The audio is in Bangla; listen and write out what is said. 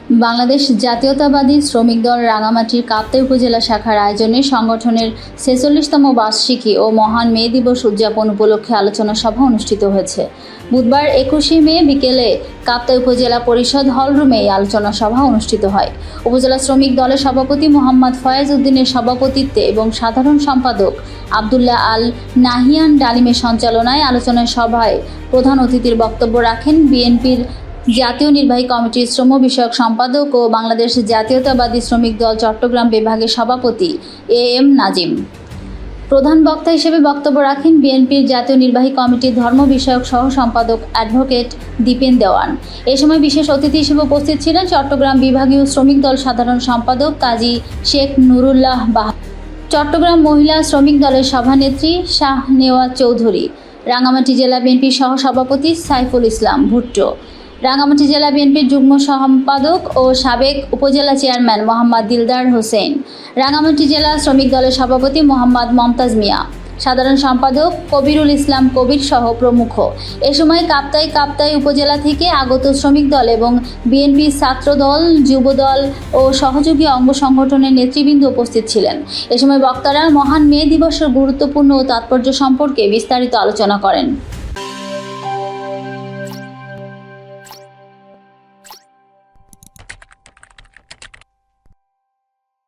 বাংলাদেশ জাতীয়তাবাদী শ্রমিক দল রাঙামাটির কাপ্তাই উপজেলা শাখার আয়োজনে সংগঠনের ৪৬তম বার্ষিকী ও মহান মে দিবস উদযাপন উপলক্ষে আলোচনা সভা অনুষ্ঠিত হয়েছে। বুধবার ২১শে মে বিকেলে কাপ্তাই উপজেলা পরিষদ হলরুমে এই আলোচনা সভা অনুষ্ঠিত হয়। উপজেলা শ্রমিক দলের সভাপতি মোহাম্মদ ফয়েজ উদ্দিনের সভাপতিত্বে এবং সাধারণ সম্পাদক আবদুল্লাহ আল নাহিয়ান ডালিমের সঞ্চালনায় আলোচনা সভায় প্রধান অতিথির বক্তব্য রাখেন বিএনপির জাতীয় নির্বাহী কমিটির শ্রম বিষয়ক সম্পাদক ও বাংলাদেশ জাতীয়তাবাদী শ্রমিক দল চট্টগ্রাম বিভাগের সভাপতি এম নাজিম। প্রধান বক্তা হিসেবে বক্তব্য রাখেন বিএনপির জাতীয় নির্বাহী কমিটির ধর্ম বিষয়ক সহ সম্পাদক অ্যাডভোকেট দীপেন দেওয়ান। এ সময় বিশেষ অতিথি হিসেবে উপস্থিত ছিলেন চট্টগ্রাম বিভাগীয় শ্রমিক দল সাধারণ সম্পাদক কাজী শেখ নুরুল্লাহ বাহ, চট্টগ্রাম মহিলা শ্রমিক দলের সভানেত্রী শাহনেওয়াজ চৌধুরী, রাঙামাটি জেলা বিএনপির সহ সভাপতি সাইফুল ইসলাম ভুট্টো, রাঙামাটি জেলা বিএনপির যুগ্ম সম্পাদক ও সাবেক উপজেলা চেয়ারম্যান মোহাম্মদ দিলদার হোসেন, রাঙামাটি জেলা শ্রমিক দলের সভাপতি মোহাম্মদ মমতাজ মিয়া, সাধারণ সম্পাদক কবিরুল ইসলাম কবির সহ প্রমুখ। এ সময় কাপ্তাই উপজেলা থেকে আগত শ্রমিক দল এবং বিএনপির ছাত্র দল, যুব দল ও সহযোগী অঙ্গ সংগঠনের নেতৃবৃন্দ উপস্থিত ছিলেন। এ সময় বক্তারা মহান মে দিবসের গুরুত্বপূর্ণ ও তাৎপর্য সম্পর্কে বিস্তারিত আলোচনা করেন।